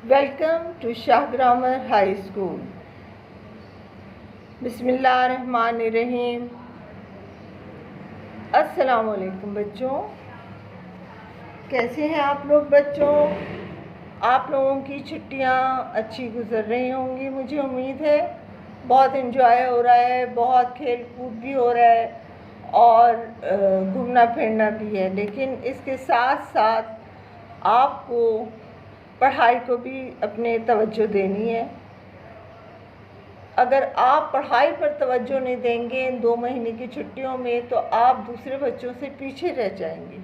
Welcome to Shah Grammar High School. बिस्मिल्लाहिर्रहमानिर्रहीम। अस्सलाम वालेकुम बच्चों, कैसे हैं आप लोग बच्चों? आप लोगों की छुट्टियां अच्छी गुजर रही होंगी, मुझे उम्मीद है। बहुत एंजॉय हो रहा है, बहुत खेल कूद भी हो रहा है और घूमना फिरना भी है, लेकिन इसके साथ साथ आपको पढ़ाई को भी अपने तवज्जो देनी है। अगर आप पढ़ाई पर तवज्जो नहीं देंगे इन 2 महीने की छुट्टियों में, तो आप दूसरे बच्चों से पीछे रह जाएंगे।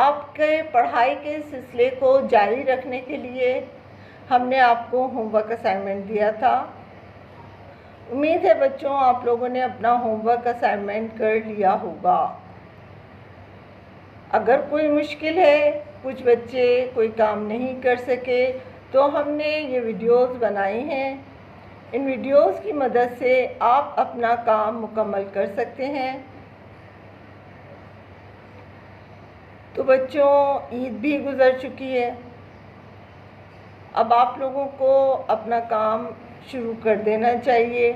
आपके पढ़ाई के सिलसिले को जारी रखने के लिए हमने आपको होमवर्क असाइनमेंट दिया था। उम्मीद है बच्चों आप लोगों ने अपना होमवर्क असाइनमेंट कर लिया होगा। अगर कोई मुश्किल है, कुछ बच्चे कोई काम नहीं कर सके, तो हमने ये वीडियोस बनाई हैं। इन वीडियोस की मदद से आप अपना काम मुकम्मल कर सकते हैं। तो बच्चों, ईद भी गुज़र चुकी है। अब आप लोगों को अपना काम शुरू कर देना चाहिए।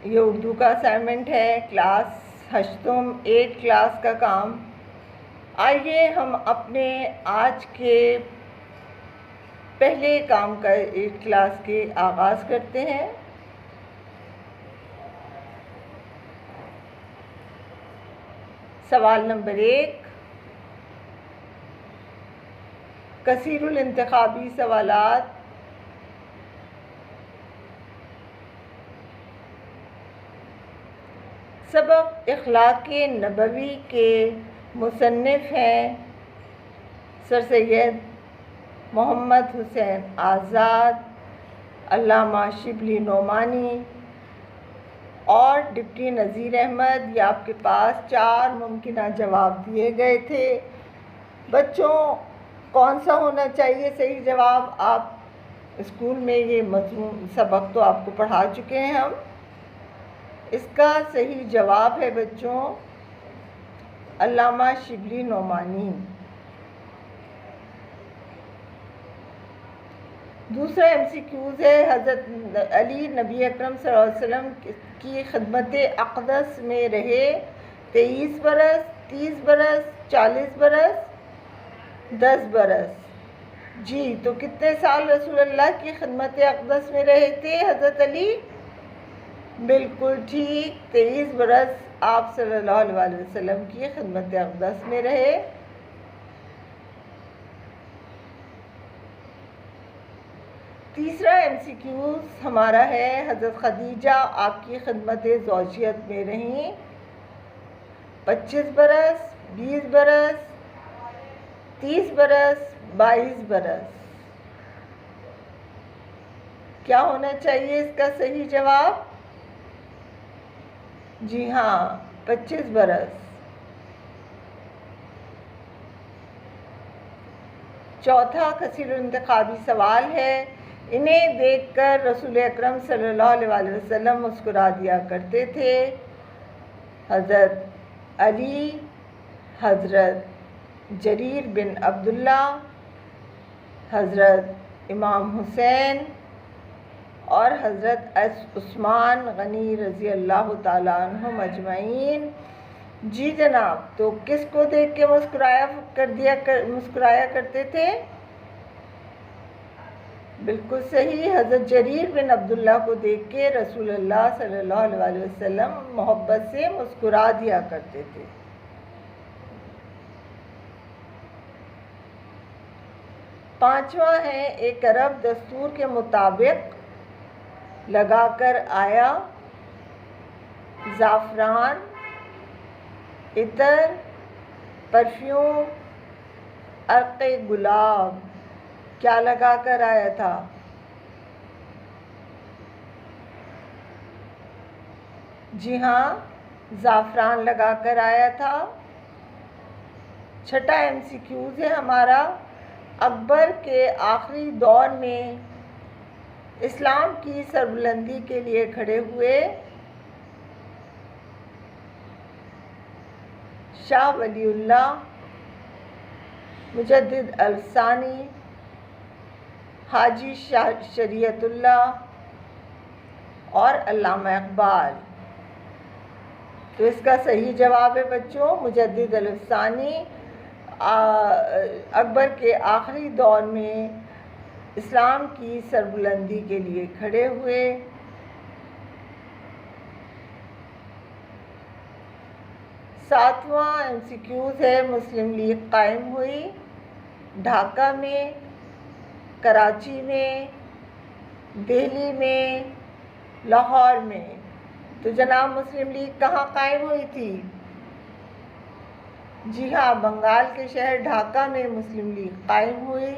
ये उर्दू का असाइनमेंट है, क्लास हश्तम 8 क्लास का काम। आइए हम अपने आज के पहले काम का 8 क्लास के आगाज़ करते हैं। सवाल नंबर 1, कसीरुल इंतखाबी सवालात। सबक इखलाक़ नबवी के मुसन्निफ़ हैं सर सैयद मोहम्मद हुसैन आज़ाद, अल्लामा शिबली नोमानी और डिप्टी नज़ीर अहमद। ये आपके पास 4 मुमकिन जवाब दिए गए थे। बच्चों, कौन सा होना चाहिए सही जवाब? आप स्कूल में ये मज़मून सबक तो आपको पढ़ा चुके हैं हम। इसका सही जवाब है बच्चों अल्लामा शिबली नोमानी। दूसरा MCQs है, हज़रत अली नबी अकरम सल्लल्लाहु अलैहि वसल्लम की खिदमत अक़दस में रहे 23 बरस, 30 बरस, 40 बरस, 10 बरस। जी, तो कितने साल रसूल अल्लाह की खिदमत अक़दस में रहे थे हज़रत अली? बिल्कुल ठीक, 23 बरस आप सल्लल्लाहु अलैहि वसल्लम की खिदमत अक़दस में रहे। तीसरा MCQs हमारा है, हज़रत खदीजा आपकी खिदमत ज़ौजियत में रहीं 25 बरस, 20 बरस, 30 बरस, 22 बरस। क्या होना चाहिए इसका सही जवाब? जी हाँ, 25 बरस। चौथा कसीरुल इंतखाबी सवाल है, इन्हें देखकर रसूल अकरम सल्लल्लाहु अलैहि वसल्लम मुस्कुरा दिया करते थे। हज़रत अली, हज़रत जरीर बिन अब्दुल्ला, हज़रत इमाम हुसैन और हज़रत उस्मान गनी रज़ी अल्लाह ताला अन्हुम अजमईन। जी जनाब, तो किसको देख के मुस्कुराया करते थे? बिल्कुल सही, हज़रत जरीर बिन अब्दुल्ला को देख के रसूल अल्लाह सल्लल्लाहु अलैहि वसल्लम मोहब्बत से मुस्कुरा दिया करते थे। पांचवा है, एक अरब दस्तूर के मुताबिक लगाकर आया ज़ाफ़रान, इतर, परफ्यूम, अर्क़े गुलाब। क्या लगा कर आया था? जी हाँ, ज़ाफ़रान लगा कर आया था। छठा MCQs है हमारा, अकबर के आखिरी दौर में इस्लाम की सरबुलंदी के लिए खड़े हुए शाह वलीउल्लाह मुजद्दिद अल-सानी حاجی شریعت اللہ اور علامہ اقبال. تو اس کا صحیح جواب ہے بچوں مجدد الفسانی اکبر کے آخری دور میں اسلام کی سربلندی کے لیے کھڑے ہوئے. 7واں MCQs ہے مسلم لیگ قائم ہوئی ڈھاکہ میں، کراچی میں، دہلی میں، لاہور میں. تو جناب مسلم لیگ کہاں قائم ہوئی تھی؟ جی ہاں، بنگال کے شہر ڈھاکہ میں مسلم لیگ قائم ہوئی.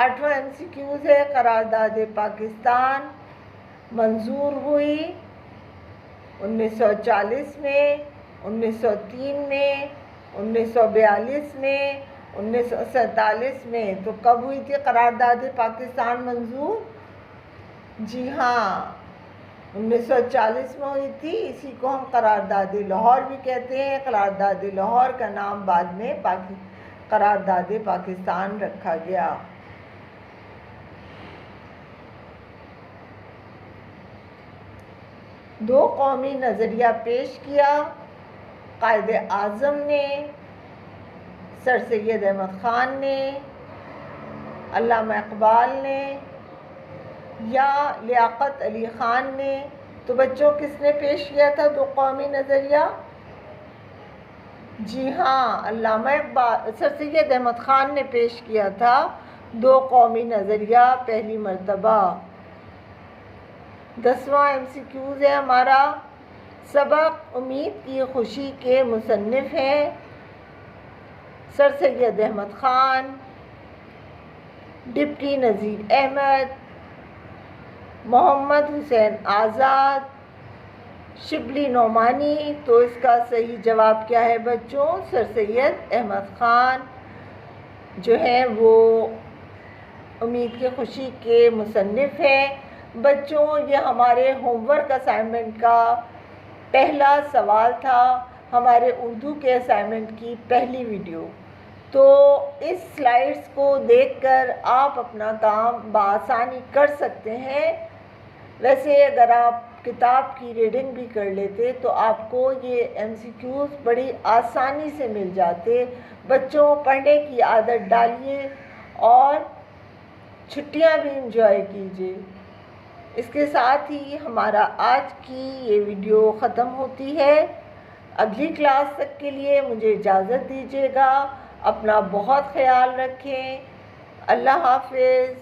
8واں MCQs ہے قرارداد پاکستان منظور ہوئی 1940 میں، 1903 میں، 1942 میں، 1947 میں. تو کب ہوئی تھی قرارداد پاکستان منظور؟ جی ہاں 1940 میں ہوئی تھی. اسی کو ہم قرارداد لاہور بھی کہتے ہیں. قرارداد لاہور کا نام بعد میں قرارداد پاکستان رکھا گیا. دو قومی نظریہ پیش کیا قائد اعظم نے، سر سید احمد خان نے، علامہ اقبال نے یا لیاقت علی خان نے. تو بچوں کس نے پیش کیا تھا دو قومی نظریہ؟ جی ہاں علامہ اقبال سر سید احمد خان نے پیش کیا تھا دو قومی نظریہ پہلی مرتبہ. 10واں MCQs ہے ہمارا سبق امید کی خوشی کے مصنف ہیں سر سید احمد خان، ڈپٹی نذیر احمد، محمد حسین آزاد، شبلی نعمانی. تو اس کا صحیح جواب کیا ہے بچوں؟ سر سید احمد خان جو ہیں وہ امید کی خوشی کے مصنف ہیں. بچوں یہ ہمارے ہوم ورک اسائنمنٹ کا پہلا سوال تھا، ہمارے اردو کے اسائنمنٹ کی پہلی ویڈیو. تو اس سلائیڈز کو دیکھ کر آپ اپنا کام بآسانی کر سکتے ہیں. ویسے اگر آپ کتاب کی ریڈنگ بھی کر لیتے تو آپ کو یہ MCQs بڑی آسانی سے مل جاتے. بچوں پڑھنے کی عادت ڈالیے اور چھٹیاں بھی انجوائے کیجیے. اس کے ساتھ ہی ہمارا آج کی یہ ویڈیو ختم ہوتی ہے. اگلی کلاس تک کے لیے مجھے اجازت دیجیے گا. اپنا بہت خیال رکھیں. اللہ حافظ.